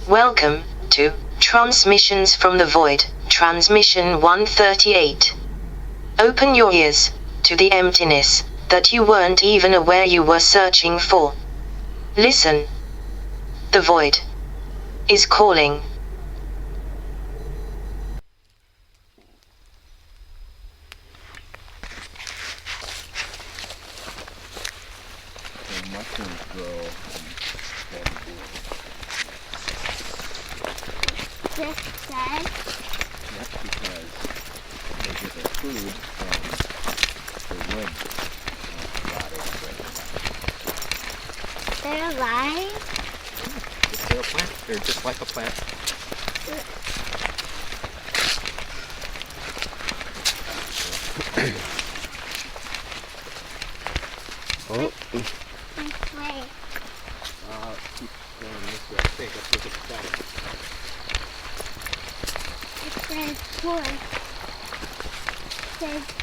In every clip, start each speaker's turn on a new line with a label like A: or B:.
A: Welcome to Transmissions from the Void, Transmission 138. Open your ears to the emptiness that you weren't even aware you were searching for. Listen. The void is calling.
B: This says?
C: Yep, because they get their food from the wood rotting.
B: They're alive?
C: They're a plant. They're just like a plant.
B: Oh. Which way?
C: Keep going this way. I think that's what it's done.
B: It says four.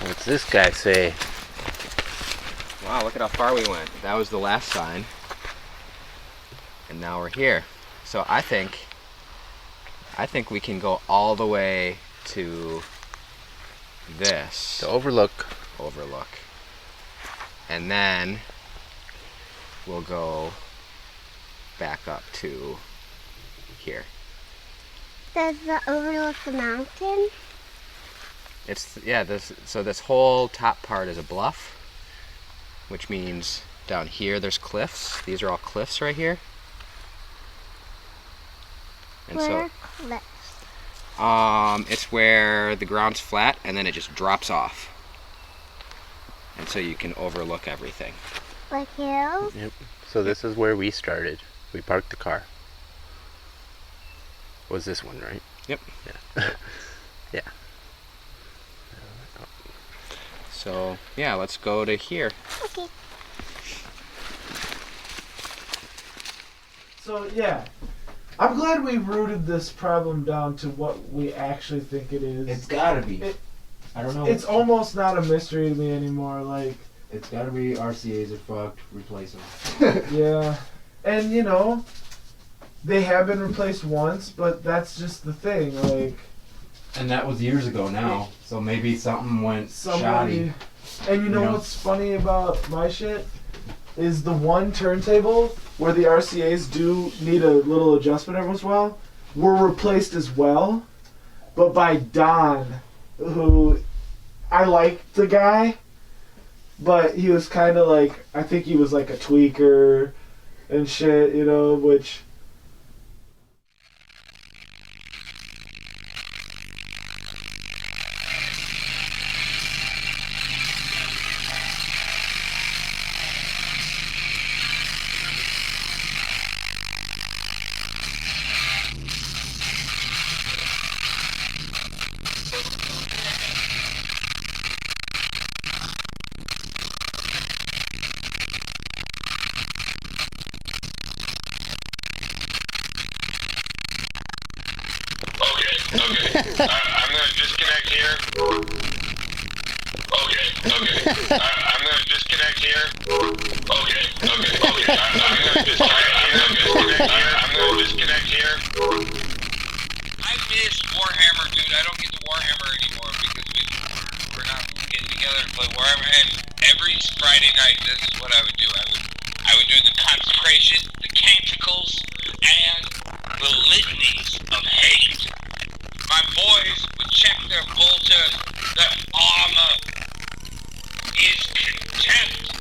D: What's this guy say?
C: Wow, look at how far we went. That was the last sign. And now we're here. So I think we can go all the way to this.
D: The overlook.
C: And then we'll go back up to here.
B: Does that overlook the mountain?
C: This whole top part is a bluff, which means down here there's cliffs. These are all cliffs right here. And
B: Where
C: cliffs? It's where the ground's flat and then it just drops off. And so you can overlook everything.
B: Like hills?
D: Yep. So this is where we started. We parked the car. Was this one, right?
C: Yep.
D: Yeah. Yeah.
C: So, yeah, let's go to here.
B: Okay.
E: So, yeah. I'm glad we rooted this problem down to what we actually think it is.
F: It's gotta be. I don't know.
E: It's almost not a mystery to me anymore. Like,
F: It's gotta be RCA's are fucked. Replace them.
E: yeah. And, you know, they have been replaced once, but that's just the thing. Like,
F: And that was years ago now. So maybe something went shoddy.
E: And you know what's funny about my shit? Is the one turntable where the RCA's do need a little adjustment every once in a while were replaced as well, but by Don, who I liked the guy, but he was kind of like, I think he was like a tweaker and shit, you know, which...
G: Okay. I'm gonna disconnect here. Okay. I'm gonna disconnect here. Okay. I'm gonna disconnect here. I miss Warhammer, dude. I don't get to Warhammer anymore because we're not getting together to play Warhammer. And every Friday night, this is what I would do. I would do the consecration, the canticles, and the litanies of hate. My boys would check their bolters, their armor is contempt.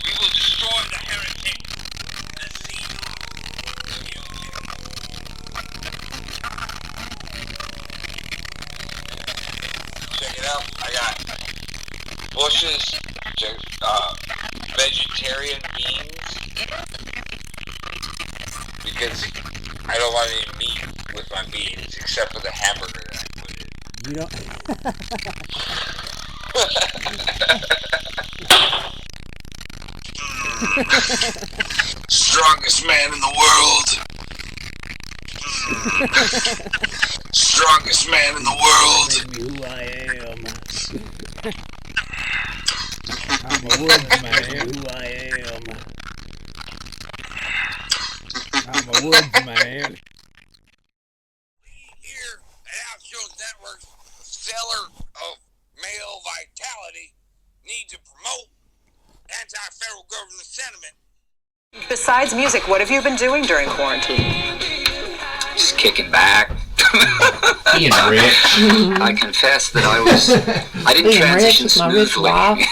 G: We will destroy the heretic. The zeal. Check it out. I got Bush's vegetarian beans because I don't want any meat with my beans except for the hamburger that I put in.
D: You don't.
G: Strongest man in the world. Strongest man in the world.
D: Who I am. I'm a woodsman. Who I am. I'm a woodsman.
G: zealot of male vitality need to promote anti-federal government sentiment.
H: Besides music, what have you been doing during quarantine?
I: Just kicking back.
F: Being rich.
I: I confess that I didn't
J: Being
I: transition
J: rich is my rich
I: smoothly.
J: wife.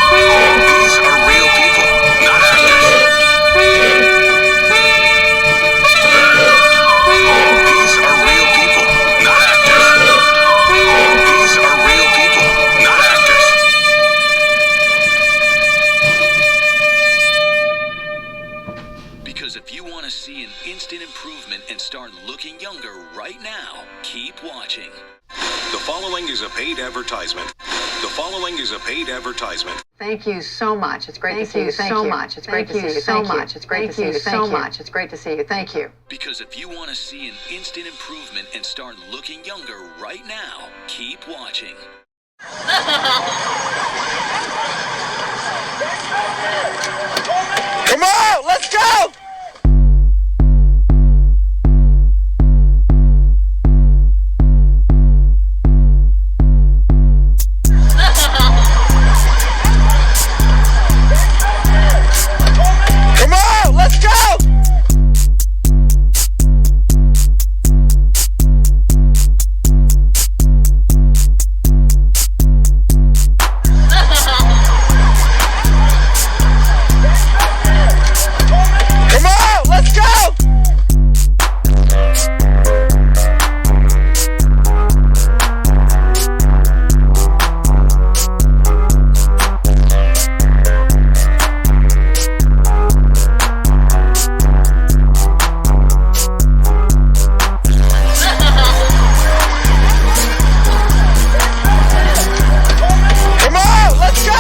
I: These are real people, not actors. These are real people, not actors. These are real people, not actors. Because if you want to see an instant improvement and start looking younger right now, keep watching.
K: The following is a paid advertisement. The following is a paid advertisement.
H: Thank you so much. It's great to see you. Thank you so much. It's great to see you so much. It's great to see you so much. It's great to see you. Thank you.
I: Because if you want to see an instant improvement and start looking younger right now, keep watching.
G: Come on, let's go! Come on, let's go! Come on, let's go! Come on, let's go!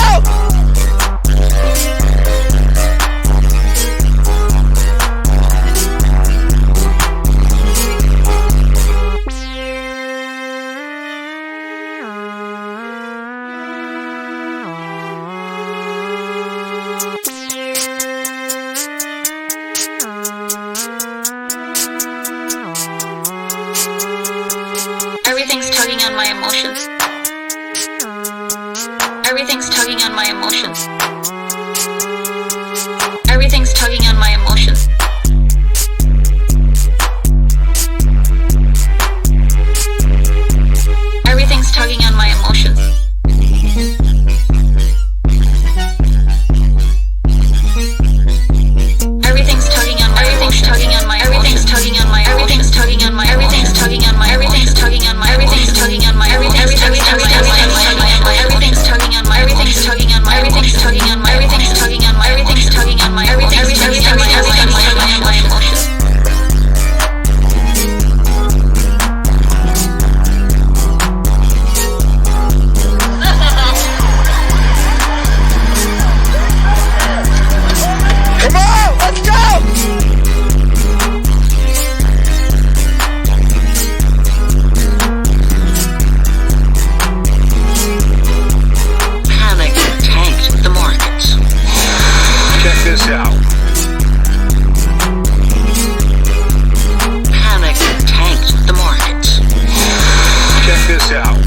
L: Everything's tugging on my emotions. Everything's tugging on my emotions. Everything's tugging on my emotions. Everything's tugging on my emotions. Everything's tugging on my everything's tugging on my everything's tugging on my everything's tugging on my everything's tugging on my everything's tugging on my everything's tugging on my everything's tugging on my everything's tugging on my everything's tugging on my everything's tugging on my everything's tugging on my everything's tugging on my emotions.
G: Come on, let's go!
I: Panic tanked the markets.
K: Check this out.
I: Panic tanked the markets.
K: Check this out.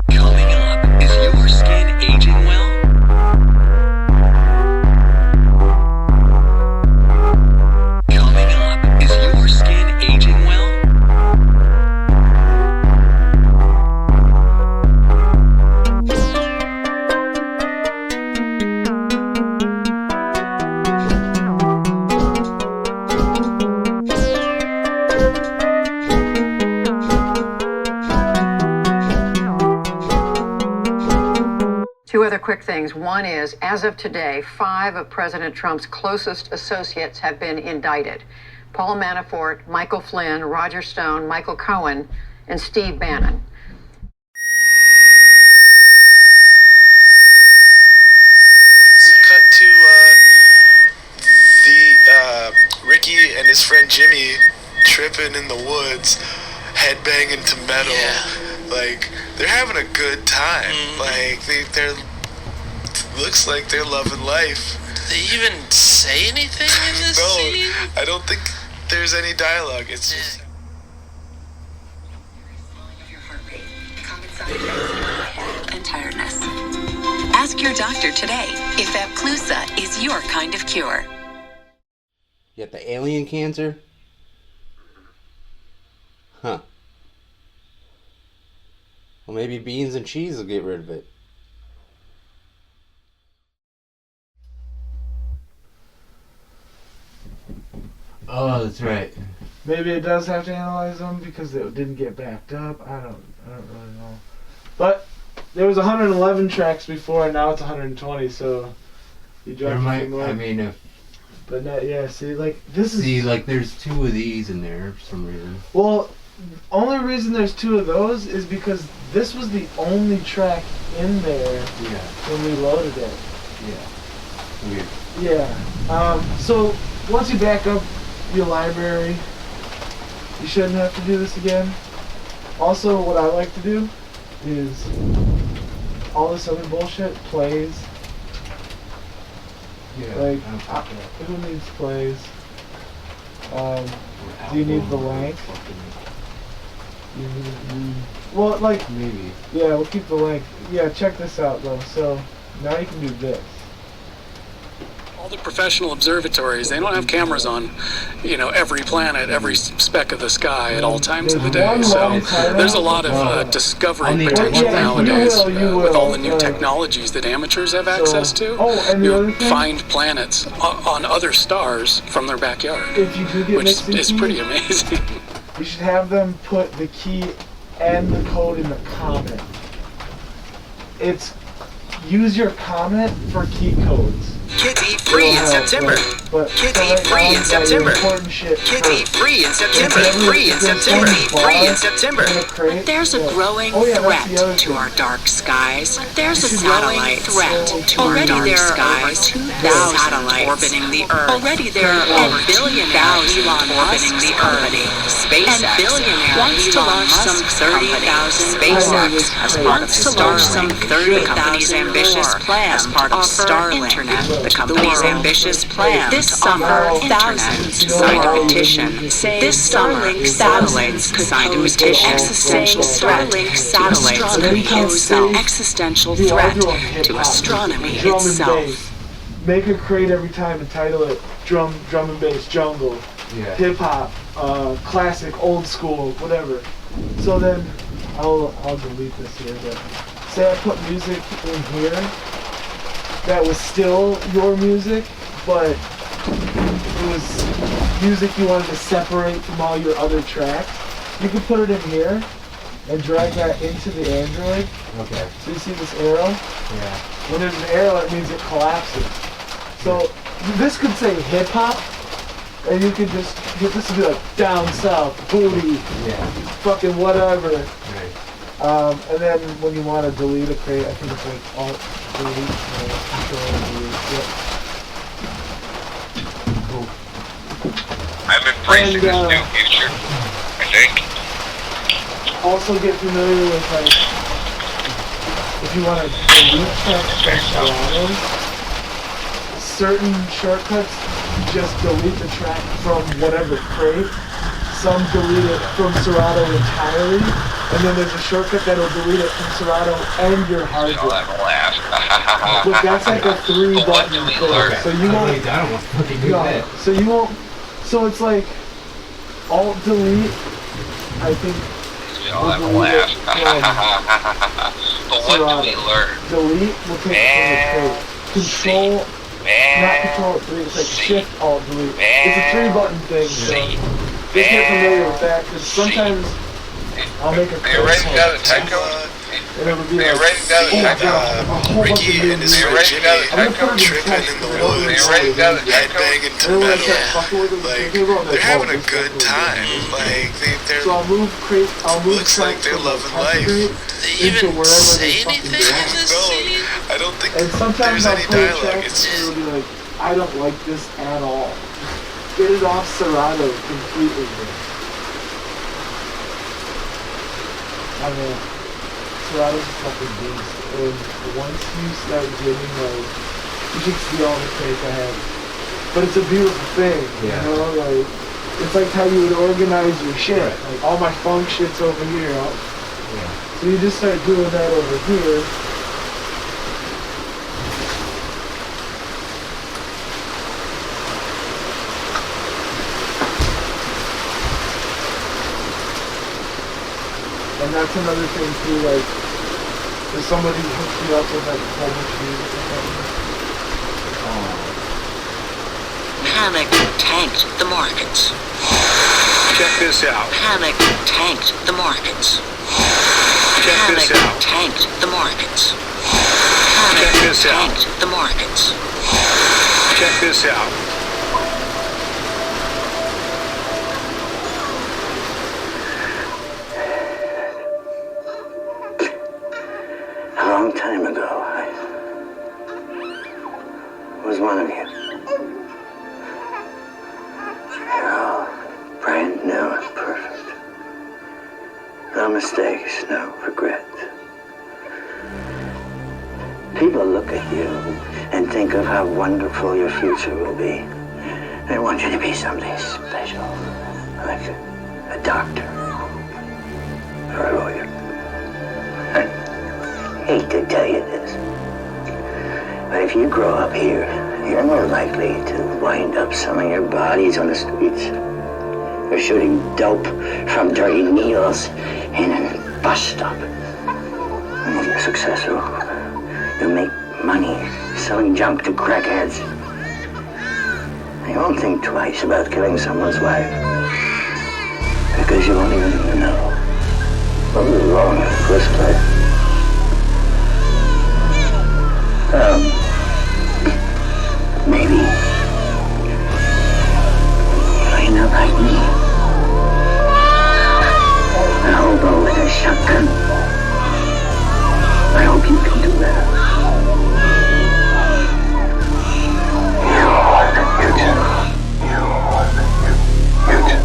I: Coming up, is your skin aging well? Coming up, is your skin aging well?
H: Two other quick things. One is, as of today, 5 of President Trump's closest associates have been indicted. Paul Manafort, Michael Flynn, Roger Stone, Michael Cohen, and Steve Bannon.
E: tripping in the woods, headbanging to metal. Like, they're having a good time. Like, they're looks like they're loving life.
J: Do they even say anything in this scene?
E: No, I don't think there's any dialogue. It's just...
M: And tiredness. Ask your doctor today if Epclusa is your kind of cure.
D: You got the alien cancer? Huh. Well, maybe beans and cheese will get rid of it.
F: Oh, that's right.
E: Maybe it does have to analyze them because it didn't get backed up. I don't really know. But there was 111 tracks before, and now it's 120. So you dropped a few more.
F: I mean, if.
E: But not, yeah. See, like this is.
F: See, like there's 2 of these in there for some reason.
E: Well, only reason there's 2 of those is because this was the only track in there when we loaded it.
F: Yeah. Weird.
E: Yeah. So once you back up your library, you shouldn't have to do this again. Also, what I like to do is all this other bullshit plays.
F: Yeah.
E: Like, who needs plays? Do you need the length? You need, well, like,
F: maybe.
E: Yeah, we'll keep the length. Yeah, check this out though. So now you can do this.
N: All the professional observatories, they don't have cameras on, every planet, every speck of the sky at all times of the day. So there's a lot of discovery potential nowadays with all the new technologies that amateurs have access to. You find planets on other stars from their backyard, which is pretty amazing.
E: You should have them put the key and the code in the comment. Use your comment for key codes.
O: Kids eat free in September. Kids eat free in September. Kids eat free in September. Free in September. Free in September.
M: But there's a growing threat to our dark skies. There's a growing threat to our dark skies. 2,000 satellites orbiting the Earth. Already there are over billionaires orbiting the Earth. SpaceX and billionaires wants to launch some 30,000. SpaceX has wants to launch some 30,000 ambitious plan as part of Starlink. The company's ambitious plan this summer, thousands signed a petition saying this summer satellites could signed a petition existential threat to astronomy itself. Existential threat to astronomy itself.
E: Make a crate every time and title it drum and bass jungle, hip hop, classic, old school, whatever. So then I'll delete this here, but say I put music in here that was still your music, but it was music you wanted to separate from all your other tracks. You can put it in here and drag that into the Android.
F: Okay.
E: So you see this arrow?
F: Yeah.
E: When there's an arrow, it means it collapses. So this could say hip hop, and you could just hit this and be like down south, booty, fucking whatever.
F: Right.
E: And then when you want to delete a crate, I think it's like Alt delete, Control delete. Yep. Cool.
G: I'm embracing this new future, I think.
E: Also get familiar with like if you want to delete tracks from Serato, certain shortcuts just delete the track from whatever crate. Some delete it from Serato entirely, and then there's a shortcut that'll delete it from Serato and your hard drive. But that's like a 3-button thing. So you won't.
F: I don't want to fucking do that.
E: So you won't. So it's like Alt delete. I think.
G: But what do we learn?
E: Delete will take it from the crate. Control. Not control delete. It's like Shift Alt delete. It's a 3-button thing. So. Just get familiar with that, because sometimes I'll make a
G: Are you writing down the time code?
E: and it'll be like,
G: Ricky and his friend Jimmy tripping in the woods, headbanging to metal. Like, they're having a good time. Like,
E: so I'll move
G: looks like they're loving life.
J: They even say anything in this scene?
G: I don't think
E: and sometimes
G: there's
E: I'll
G: any
E: play
G: dialogue.
E: tracks and it'll be like, I don't like this at all. Get it off Serato completely. I mean, Serato's a fucking beast. And once you start getting like, you should see all the crates I have. But it's a beautiful thing, you know, like, it's like how you would organize your shit. Right. Like, all my funk shit's over here. So you just start doing that over here. And that's another thing too, like, if somebody hooks me up with like a whole bunch of music or something.
M: Panic tanked the markets.
K: Check this out.
M: Panic tanked the markets.
K: Check
M: Panic
K: this out.
M: tanked the markets.
K: Check
M: Panic
K: this out.
M: tanked the markets.
K: Check this out.
P: A long time ago, I was one of you. You're all brand new and perfect. No mistakes, no regrets. People look at you and think of how wonderful your future will be. They want you to be something special, like a doctor or a lawyer. I hate to tell you this, but if you grow up here, you're more likely to wind up selling your bodies on the streets or shooting dope from dirty needles in a bus stop. And if you're successful, you'll make money selling junk to crackheads. You won't think twice about killing someone's wife because you won't even know what was wrong in the first place. Maybe you're not like me. A hobo with a shotgun. I hope you can do that. You are the future. You are the future.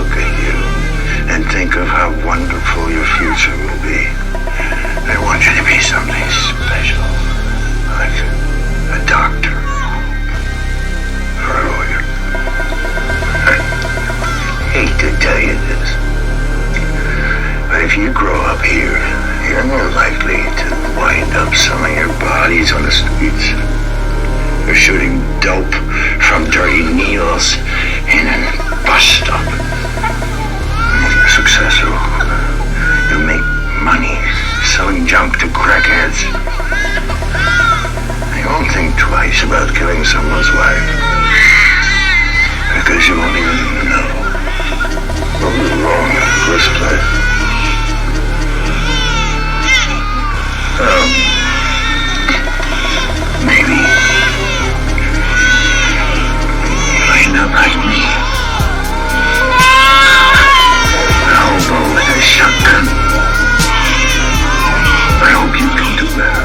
P: look at you and think of how wonderful your future will be. They want you to be something special, like a doctor or a lawyer. I hate to tell you this, but if you grow up here, you're more likely to wind up selling your bodies on the streets or shooting dope from dirty needles in a bus stop. If you're successful, you make money selling junk to crackheads. You won't think twice about killing someone's wife because you won't even know what was wrong in the first place. Maybe you'll end up like me. A hobo with a shotgun. I hope you can do better.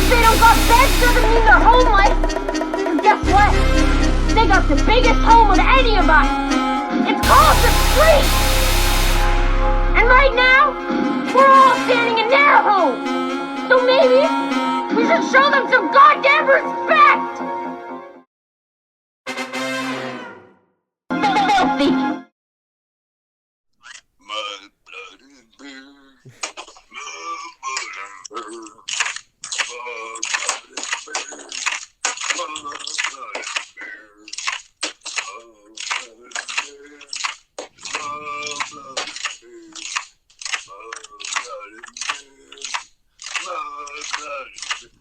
Q: They don't got beds doesn't mean they're homeless. And guess what? They got the biggest home of any of us. It's called the street. And right now, we're all standing in their home. So maybe we should show them some goddamn respect. Filthy.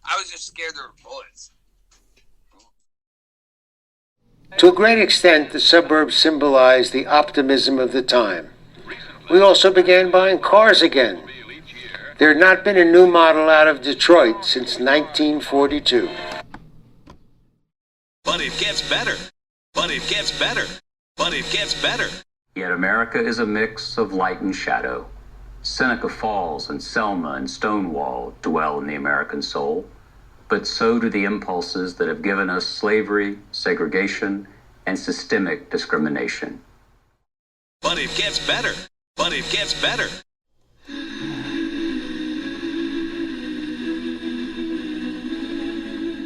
G: I was just scared there were bullets.
R: To a great extent, the suburbs symbolize the optimism of the time. We also began buying cars again. There had not been a new model out of Detroit since 1942.
K: But it gets better. But it gets better. But it gets better.
S: Yet America is a mix of light and shadow. Seneca Falls and Selma and Stonewall dwell in the American soul, but so do the impulses that have given us slavery, segregation, and systemic discrimination.
K: But it gets better. But it gets better.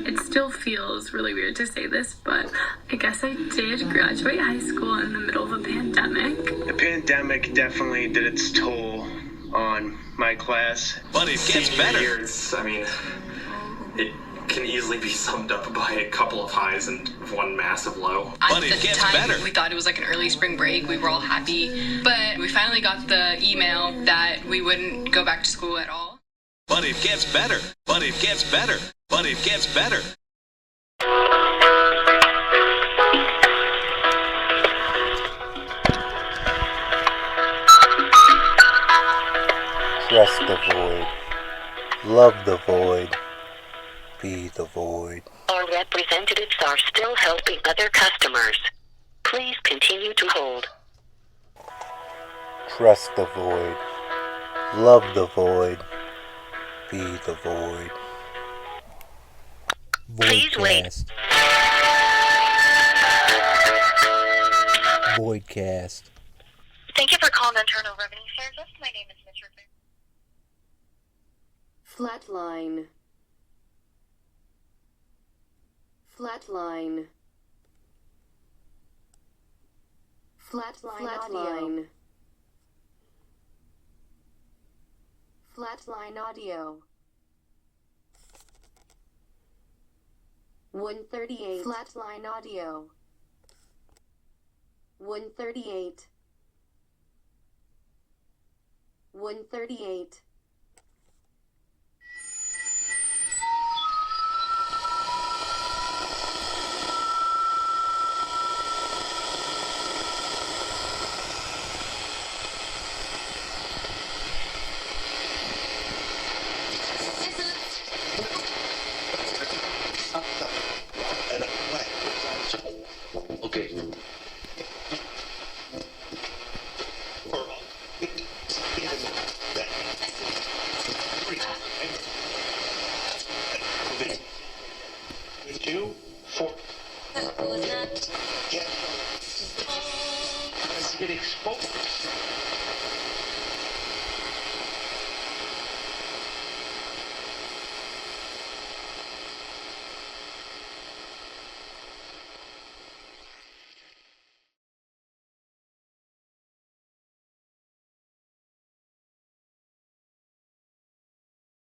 T: It still feels really weird to say this, but I guess I did graduate high school in the middle of a pandemic.
U: The pandemic definitely did its toll on my class.
K: But it gets better.
V: Years, I mean, it can easily be summed up by a couple of highs and one massive low.
K: But it gets better.
W: We thought it was like an early spring break. We were all happy. But we finally got the email that we wouldn't go back to school at all.
K: But it gets better. But it gets better. But it gets better.
D: Trust the void. Love the void. Be the void.
M: Our representatives are still helping other customers. Please continue to hold.
D: Trust the void. Love the void. Be the void.
M: Please wait.
D: VoidCast.
X: Thank you for calling Internal Revenue Service. My name is Mitchell.
Y: Flatline. Flatline. Flatline. Flatline audio. 138. Flatline audio. 138. 138.